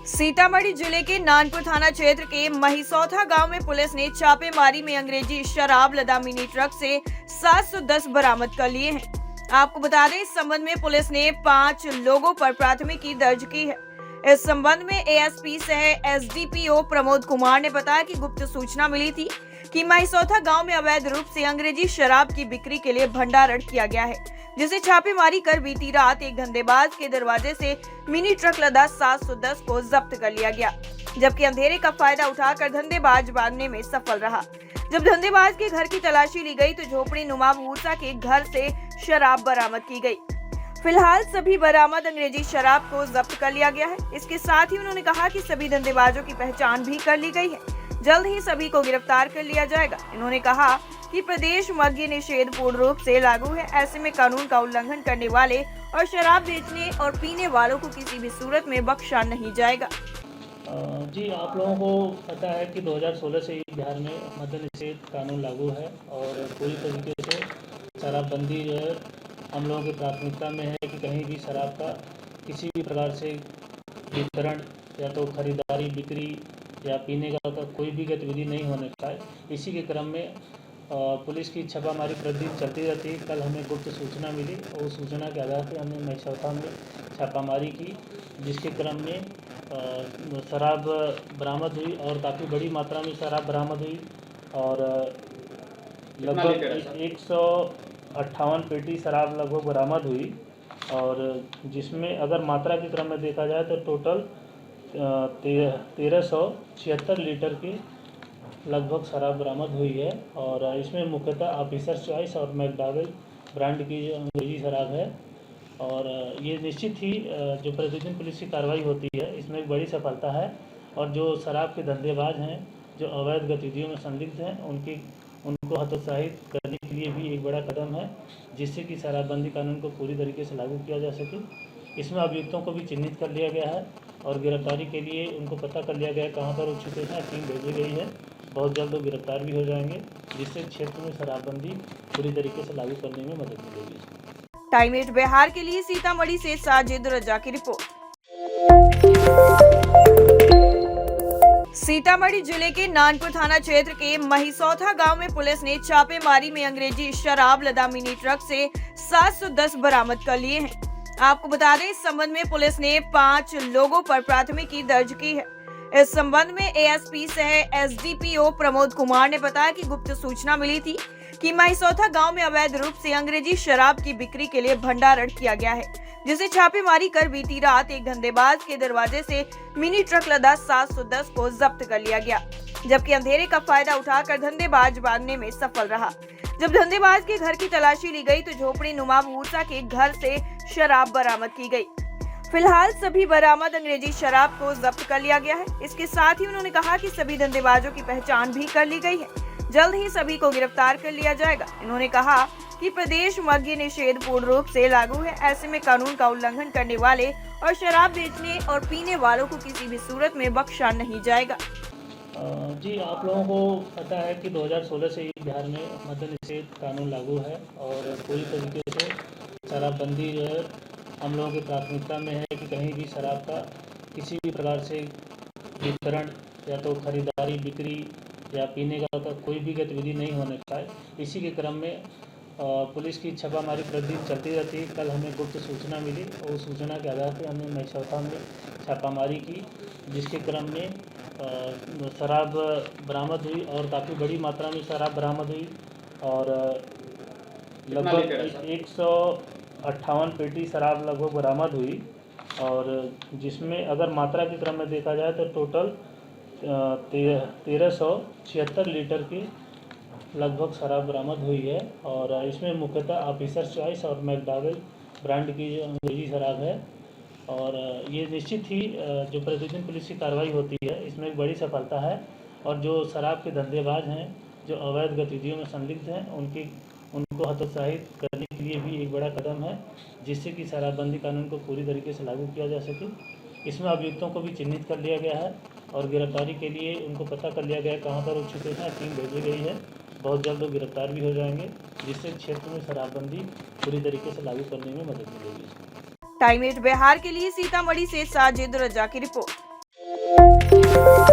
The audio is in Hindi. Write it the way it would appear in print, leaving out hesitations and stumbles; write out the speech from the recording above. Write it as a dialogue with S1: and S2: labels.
S1: सीतामढ़ी जिले के नानपुर थाना क्षेत्र के महिसौथा गांव में पुलिस ने छापेमारी में अंग्रेजी शराब लदा मिनी ट्रक से 710 बरामद कर लिए हैं। आपको बता दें, इस संबंध में पुलिस ने 5 लोगों पर प्राथमिकी दर्ज की है। इस संबंध में एएसपी सह एसडीपीओ प्रमोद कुमार ने बताया कि गुप्त सूचना मिली थी कि महिसौथा गांव में अवैध रूप से अंग्रेजी शराब की बिक्री के लिए भंडारण किया गया है, जिसे छापेमारी कर बीती रात एक धंधेबाज के दरवाजे से मिनी ट्रक लदा 710 को जब्त कर लिया गया, जबकि अंधेरे का फायदा उठाकर धंधेबाज भागने में सफल रहा। जब धंधेबाज के घर की तलाशी ली गई तो झोपड़ी नुमा भूसा के घर से शराब बरामद की गई। फिलहाल सभी बरामद अंग्रेजी शराब को जब्त कर लिया गया है। इसके साथ ही उन्होंने कहा कि सभी धंधेबाजों की पहचान भी कर ली गई है, जल्द ही सभी को गिरफ्तार कर लिया जाएगा। इन्होंने कहा कि प्रदेश मद्य निषेध पूर्ण रूप से लागू है, ऐसे में कानून का उल्लंघन करने वाले और शराब बेचने और पीने वालों को किसी भी सूरत में बख्शा नहीं जाएगा।
S2: जी, आप लोगों को पता है कि 2016 से बिहार में मद्य निषेध कानून लागू है और पूरी तरीके से शराबबंदी जो है हम लोगों की प्राथमिकता में है कि कहीं भी शराब का किसी भी प्रकार से वितरण या तो खरीदारी, बिक्री या पीने का कोई भी गतिविधि नहीं होने पाए। इसी के क्रम में पुलिस की छापामारी प्रतिदिन चलती रहती है। कल हमें गुप्त सूचना मिली और सूचना के आधार पर हमने महिसौथा में छापामारी की, जिसके क्रम में शराब बरामद हुई और काफ़ी बड़ी मात्रा में शराब बरामद हुई और लगभग 158 पेटी शराब लगभग बरामद हुई और जिसमें अगर मात्रा के क्रम में देखा जाए तो टोटल 1376 लीटर की लगभग शराब बरामद हुई है और इसमें मुख्यतः ऑफिसर चॉइस और मैकडॉवेल ब्रांड की जो अंग्रेजी शराब है और ये निश्चित ही जो प्रतिदिन पुलिस की कार्रवाई होती है इसमें एक बड़ी सफलता है और जो शराब के धंधेबाज हैं, जो अवैध गतिविधियों में संलिप्त हैं, उनको हतोत्साहित करने के लिए भी एक बड़ा कदम है, जिससे कि शराबबंदी कानून को पूरी तरीके से लागू किया जा सके। इसमें अभियुक्तों को भी चिन्हित कर लिया गया है और गिरफ्तारी के लिए उनको पता कर लिया गया है कहाँ पर रुक चुके हैं। टीम भेजी गई है, बहुत जल्द वो गिरफ्तार भी हो जाएंगे, जिससे क्षेत्र में शराबबंदी पूरी तरीके से लागू करने में मदद मिलेगी।
S1: टाइम 8 बिहार के लिए सीतामढ़ी से साजिद रजा की रिपोर्ट। सीतामढ़ी जिले के नानपुर थाना क्षेत्र के महिसौथा गांव में पुलिस ने छापेमारी में अंग्रेजी शराब लदा मिनी ट्रक से 710 बरामद कर लिए हैं। आपको बता दें, इस संबंध में पुलिस ने 5 लोगों पर प्राथमिकी दर्ज की है। इस संबंध में एएसपी सह एसडीपीओ प्रमोद कुमार ने बताया कि गुप्त सूचना मिली थी कि महिसौथा गांव में अवैध रूप से अंग्रेजी शराब की बिक्री के लिए भंडारण किया गया है, जिसे छापेमारी कर बीती रात एक धंधेबाज के दरवाजे से मिनी ट्रक लदा 710 को जब्त कर लिया गया, जबकि अंधेरे का फायदा उठाकर धंधेबाज भागने में सफल रहा। जब धंधेबाज के घर की तलाशी ली गई तो झोपड़ी नुमा भूसा के घर से शराब बरामद की गई। फिलहाल सभी बरामद अंग्रेजी शराब को जब्त कर लिया गया है। इसके साथ ही उन्होंने कहा कि सभी धंधेबाजों की पहचान भी कर ली गई है, जल्द ही सभी को गिरफ्तार कर लिया जाएगा। इन्होंने कहा कि प्रदेश मद्य निषेध पूर्ण रूप से लागू है, ऐसे में कानून का उल्लंघन करने वाले और शराब बेचने और पीने वालों को किसी भी सूरत में बख्शा नहीं जाएगा।
S2: जी, आप लोगों को पता है कि 2016 से बिहार में मद्य निषेध कानून लागू है और पूरी तरीके से शराबबंदी जो है हम लोगों की प्राथमिकता में है कि कहीं भी शराब का किसी भी प्रकार से वितरण या तो खरीदारी, बिक्री या पीने का कोई भी गतिविधि नहीं होने पाए। इसी के क्रम में पुलिस की छापामारी प्रतिदिन चलती रहती है। कल हमें गुप्त सूचना मिली और सूचना के आधार पर हमने महिसौथा में छापामारी की, जिसके क्रम में शराब बरामद हुई और काफ़ी बड़ी मात्रा में शराब बरामद हुई और लगभग 158 पेटी शराब लगभग बरामद हुई और जिसमें अगर मात्रा के क्रम में देखा जाए तो टोटल 1376 लीटर की लगभग शराब बरामद हुई है और इसमें मुख्यतः ऑफिसर चॉइस और मैकडॉवेल ब्रांड की जो अंग्रेजी शराब है और ये निश्चित ही जो प्रतिदिन पुलिस की कार्रवाई होती है इसमें एक बड़ी सफलता है और जो शराब के धंधेबाज हैं, जो अवैध गतिविधियों में संलिप्त हैं, उनको हतोत्साहित करने के लिए भी एक बड़ा कदम है, जिससे कि शराबबंदी कानून को पूरी तरीके से लागू किया जा सके। इसमें अभियुक्तों को भी चिन्हित कर लिया गया है और गिरफ्तारी के लिए उनको पता कर लिया गया है कहाँ पर रुक चुके हैं। टीम भेजी गई है, बहुत जल्द वो गिरफ्तार भी हो जाएंगे, जिससे क्षेत्र में शराबबंदी पूरी तरीके से लागू करने में मदद मिलेगी।
S1: टाइम 8 बिहार के लिए सीतामढ़ी से साजिद रजा की रिपोर्ट। है।